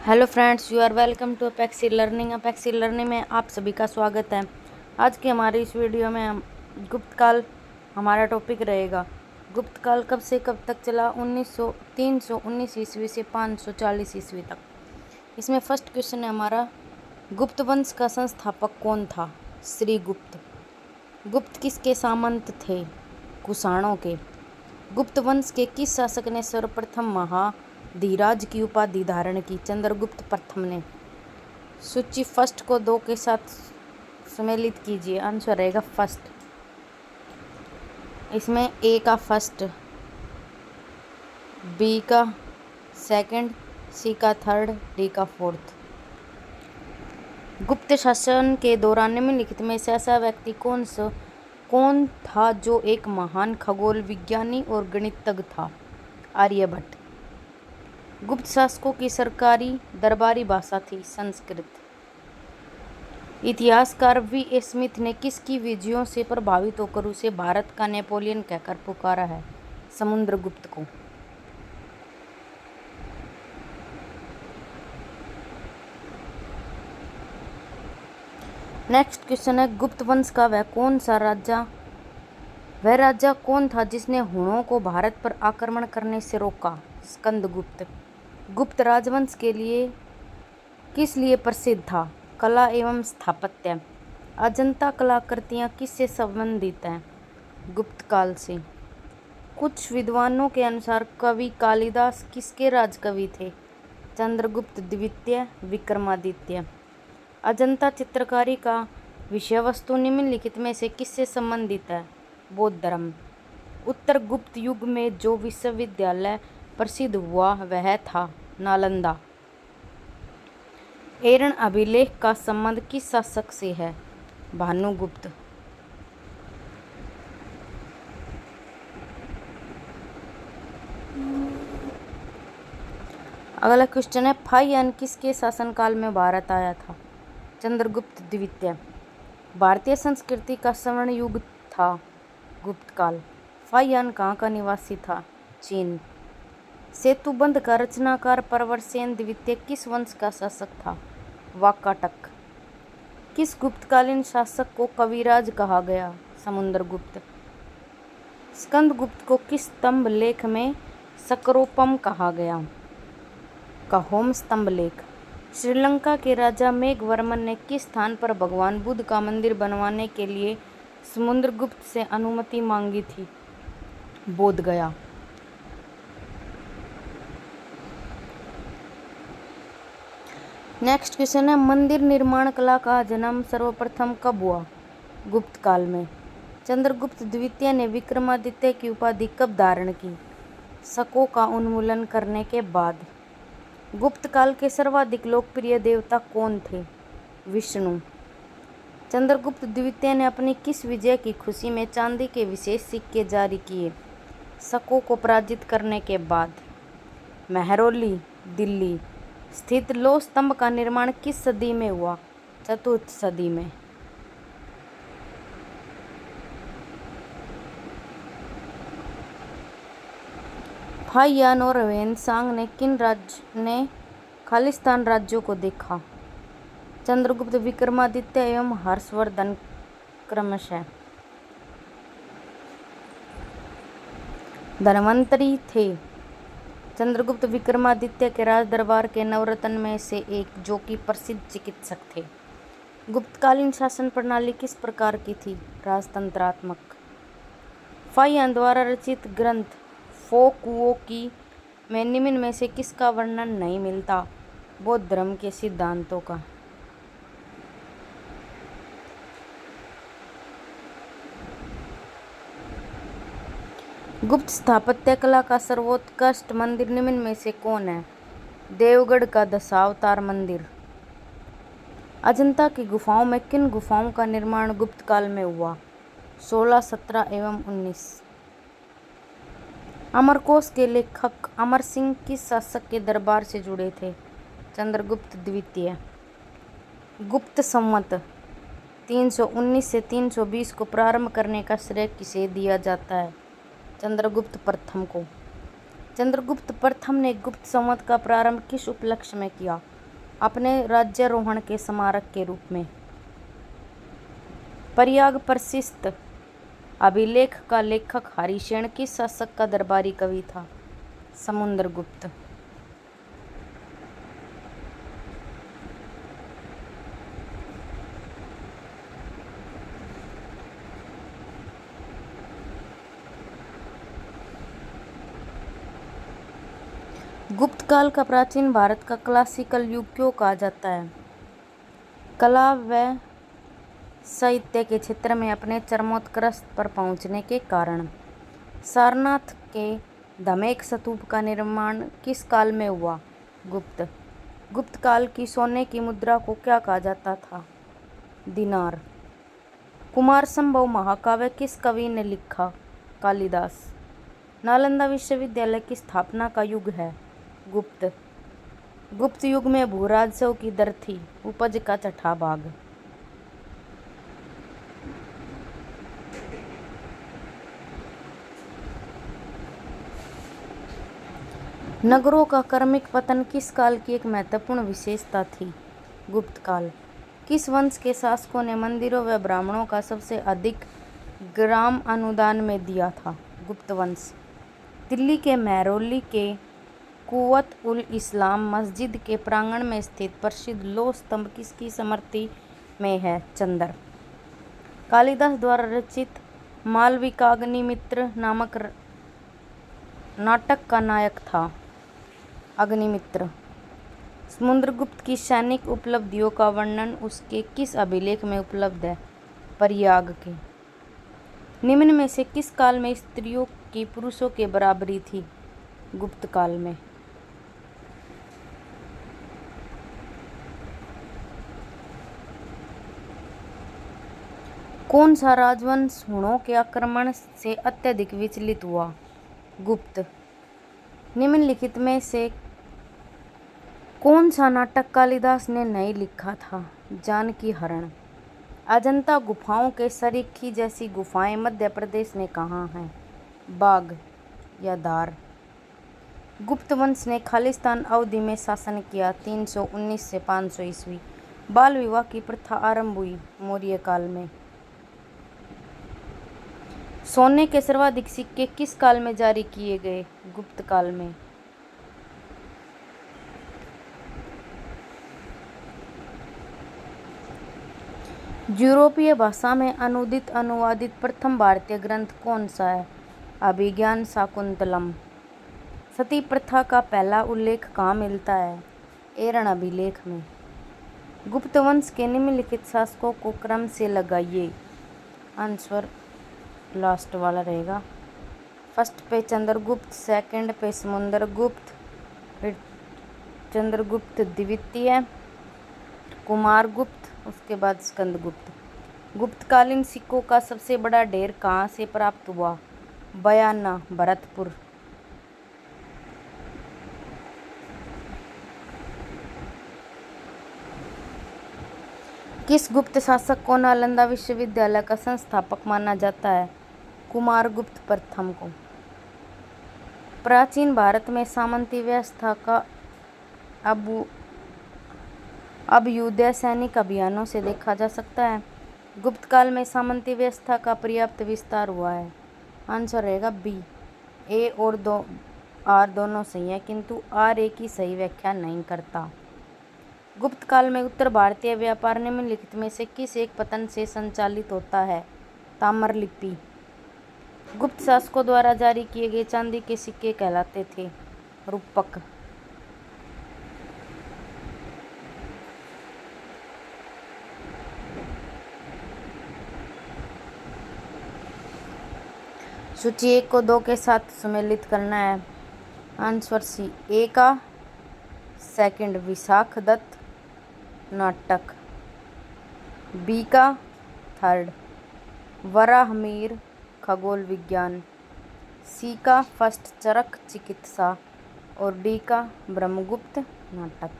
Hello friends, you are welcome to Apexi learning. Apexi learning में आप सभी का स्वागत है। आज की हमारी इस वीडियो में हम गुप्तकाल हमारा टॉपिक रहेगा। गुप्तकाल कब से कब तक चला? 319 ईस्वी से 540 ईस्वी तक। इसमें फर्स्ट क्वेश्चन है हमारा, गुप्त वंश का संस्थापक कौन था? श्री गुप्त। गुप्त किसके सामंत थे? कुषाणों के। गुप्त वंश के किस शासक ने सर्वप्रथम महाधीराज की उपाधि धारण की? चंद्रगुप्त प्रथम ने। सूची फर्स्ट को 2 के साथ सम्मिलित कीजिए। आंसर रहेगा फर्स्ट। इसमें ए का फर्स्ट, बी का सेकंड, सी का थर्ड, डी का फोर्थ। गुप्त शासन के दौरान निम्नलिखित में से ऐसा व्यक्ति कौन था जो एक महान खगोल विज्ञानी और गणितज्ञ था? आर्यभट्ट। गुप्त शासकों की सरकारी दरबारी भाषा थी संस्कृत। इतिहासकार V.A. स्मिथ ने किसकी विजयों से प्रभावित होकर उसे भारत का नेपोलियन कहकर पुकारा है? समुद्रगुप्त को। नेक्स्ट क्वेश्चन है, गुप्त वंश का वह राजा कौन था जिसने हुणों को भारत पर आक्रमण करने से रोका? स्कंदगुप्त। गुप्त राजवंश के लिए किस लिए प्रसिद्ध था? कला एवं स्थापत्य। अजंता कलाकृतियाँ किससे संबंधित हैं? गुप्त काल से। कुछ विद्वानों के अनुसार कवि कालिदास किसके राजकवि थे? चंद्रगुप्त द्वितीय, विक्रमादित्य। अजंता चित्रकारी का विषय वस्तु निम्नलिखित में से किससे संबंधित है? बौद्ध धर्म। उत्तर गुप्त युग में जो विश्वविद्यालय प्रसिद्ध हुआ वह था नालंदा। एरन अभिलेख का संबंध किस शासक से है? भानुगुप्त। अगला क्वेश्चन है, फाहियान किसके शासनकाल में भारत आया था? चंद्रगुप्त द्वितीय। भारतीय संस्कृति का स्वर्ण युग था गुप्तकाल। फाहियान कहाँ का निवासी था? चीन। सेतुबंध का रचनाकार प्रवरसेन द्वितीय किस वंश का शासक था? वाकाटक। किस गुप्तकालीन शासक को कविराज कहा गया? समुद्रगुप्त। स्कंदगुप्त को किस स्तंभ लेख में सकरोपम कहा गया? कहोम स्तंभ लेख। श्रीलंका के राजा मेघवर्मन ने किस स्थान पर भगवान बुद्ध का मंदिर बनवाने के लिए समुद्रगुप्त से अनुमति मांगी थी? बोध गया। नेक्स्ट क्वेश्चन है, मंदिर निर्माण कला का जन्म सर्वप्रथम कब हुआ? गुप्त काल में। चंद्रगुप्त द्वितीय ने विक्रमादित्य की उपाधि कब धारण की? शकों का उन्मूलन करने के बाद। गुप्त काल के सर्वाधिक लोकप्रिय देवता कौन थे? विष्णु। चंद्रगुप्त द्वितीय ने अपनी किस विजय की खुशी में चांदी के विशेष सिक्के जारी किए? शकों को पराजित करने के बाद। महरौली, दिल्ली स्थित लौह स्तंभ का निर्माण किस सदी में हुआ? चतुर्थ सदी में। फाहियान और ह्वेनसांग ने खालिस्तान राज्यों को देखा? चंद्रगुप्त, विक्रमादित्य एवं हर्षवर्धन क्रमशः। धनवंतरी थे। चंद्रगुप्त विक्रमादित्य के राज दरबार के नवरत्न में से एक, जो कि प्रसिद्ध चिकित्सक थे। गुप्तकालीन शासन प्रणाली किस प्रकार की थी? राजतंत्रात्मक। फाहियान द्वारा रचित ग्रंथ फोकुओकी में निम्न में से किसका वर्णन नहीं मिलता? बौद्ध धर्म के सिद्धांतों का। गुप्त स्थापत्य कला का सर्वोत्कृष्ट मंदिर निम्न में से कौन है? देवगढ़ का दशावतार मंदिर। अजंता की गुफाओं में किन गुफाओं का निर्माण गुप्त काल में हुआ? 16, 17 एवं 19। अमरकोश के लेखक अमर सिंह किस शासक के दरबार से जुड़े थे? चंद्रगुप्त द्वितीय। गुप्त संवत 319 से 320 को प्रारंभ करने का श्रेय किसे दिया जाता है? चंद्रगुप्त प्रथम को। चंद्रगुप्त प्रथम ने गुप्त संवत का प्रारंभ किस उपलक्ष्य में किया? अपने राज्यारोहण के स्मारक के रूप में। प्रयाग प्रसिद्ध अभिलेख का लेखक हरिसेन किस शासक का दरबारी कवि था? समुद्रगुप्त। गुप्त काल का प्राचीन भारत का क्लासिकल युग क्यों कहा जाता है? कला व साहित्य के क्षेत्र में अपने चरमोत्कर्ष पर पहुंचने के कारण। सारनाथ के धमेक स्तूप का निर्माण किस काल में हुआ? गुप्त। गुप्त काल की सोने की मुद्रा को क्या कहा जाता था? दिनार। कुमार संभव महाकाव्य किस कवि ने लिखा? कालिदास। नालंदा विश्वविद्यालय की स्थापना का युग है? गुप्त। गुप्त युग में भू राजस्व की दर थी उपज का छठा भाग। नगरों का क्रमिक पतन किस काल की एक महत्वपूर्ण विशेषता थी? गुप्त काल। किस वंश के शासकों ने मंदिरों व ब्राह्मणों का सबसे अधिक ग्राम अनुदान में दिया था? गुप्त वंश। दिल्ली के महरौली के कुव्वत उल इस्लाम मस्जिद के प्रांगण में स्थित प्रसिद्ध लौह स्तंभ किसकी स्मृति में है? चंदर। कालिदास द्वारा रचित मालविकाग्निमित्र नामक नाटक का नायक था? अग्निमित्र। समुद्रगुप्त की सैनिक उपलब्धियों का वर्णन उसके किस अभिलेख में उपलब्ध है? प्रयाग के। निम्न में से किस काल में स्त्रियों की पुरुषों के बराबरी थी? गुप्त काल में। कौन सा राजवंश हुणों के आक्रमण से अत्यधिक विचलित हुआ? गुप्त। निम्नलिखित में से कौन सा नाटक कालिदास ने नहीं लिखा था? जानकी हरण। अजंता गुफाओं के सरीखी जैसी गुफाएं मध्य प्रदेश में कहाँ हैं? बाग या धार। गुप्त वंश ने खालिस्तान अवधि में शासन किया 319 से 500 ईस्वी। बाल विवाह की प्रथा आरंभ हुई मौर्य काल में। सोने के सर्वाधिक सिक्के किस काल में जारी किए गए? गुप्त काल में। यूरोपीय भाषा में अनुदित अनुवादित प्रथम भारतीय ग्रंथ कौन सा है? अभिज्ञान शाकुंतलम। सती प्रथा का पहला उल्लेख कहाँ मिलता है? एरन अभिलेख में। गुप्त वंश के निम्नलिखित शासकों को क्रम से लगाइए। आंसर लास्ट वाला रहेगा। फर्स्ट पे चंद्रगुप्त, सेकंड पे समुद्रगुप्त, फिर चंद्रगुप्त द्वितीय, कुमारगुप्त, उसके बाद स्कंदगुप्त। गुप्तकालीन सिक्कों का सबसे बड़ा ढेर कहाँ से प्राप्त हुआ? बयाना, भरतपुर। किस गुप्त शासक को नालंदा विश्वविद्यालय का संस्थापक माना जाता है? कुमारगुप्त प्रथम को। प्राचीन भारत में सामंती व्यवस्था का अभ्युदय सैनिक अभियानों से देखा जा सकता है। गुप्त काल में सामंती व्यवस्था का पर्याप्त विस्तार हुआ है। आंसर रहेगा बी। ए और आर दोनों सही है, किंतु आर ए की सही व्याख्या नहीं करता। गुप्त काल में उत्तर भारतीय व्यापार निम्नलिखित में से किस एक पतन से संचालित होता है? ताम्रलिपि। गुप्त शासकों द्वारा जारी किए गए चांदी के सिक्के कहलाते थे रूपक। सूची 1 को 2 के साथ सम्मिलित करना है। Answer C. ए का सेकंड विशाख दत्त नाटक, बी का थर्ड वराहमिहिर खगोल विज्ञान, सी का फर्स्ट चरक चिकित्सा और डी का ब्रह्मगुप्त नाटक।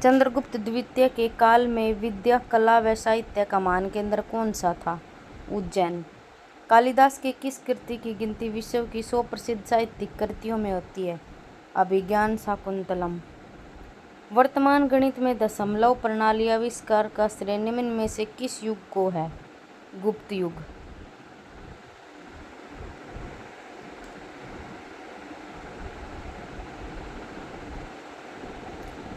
चंद्रगुप्त द्वितीय के काल में विद्या, कला व साहित्य का महान केंद्र कौन सा था? उज्जैन। कालिदास के किस कृति की गिनती विश्व की 100 प्रसिद्ध साहित्यिक कृतियों में होती है? अभिज्ञान शाकुंतलम। वर्तमान गणित में दशमलव प्रणाली आविष्कार का श्रेय निम्न में से किस युग को है? गुप्त युग।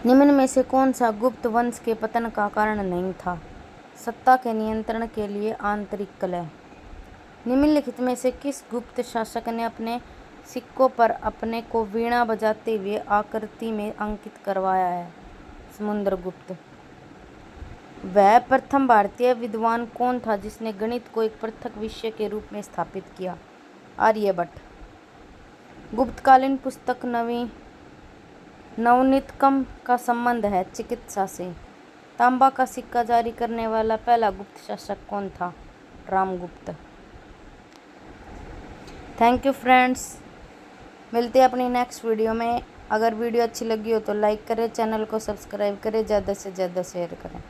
निम्न में से कौन सा गुप्त वंश के पतन का कारण नहीं था? सत्ता के नियंत्रण के लिए आंतरिक कलह। निम्नलिखित में से किस गुप्त शासक ने अपने सिक्कों पर अपने को वीणा बजाते हुए आकृति में अंकित करवाया है? समुद्रगुप्त। वह प्रथम भारतीय विद्वान कौन था जिसने गणित को एक पृथक विषय के रूप में स्थापित किया? आर्यभट्ट। गुप्तकालीन पुस्तक नवनीतकम का संबंध है चिकित्सा से। तांबा का सिक्का जारी करने वाला पहला गुप्त शासक कौन था? रामगुप्त। थैंक यू फ्रेंड्स, मिलते हैं अपनी नेक्स्ट वीडियो में। अगर वीडियो अच्छी लगी हो तो लाइक करें, चैनल को सब्सक्राइब करें, ज़्यादा से ज़्यादा शेयर करें।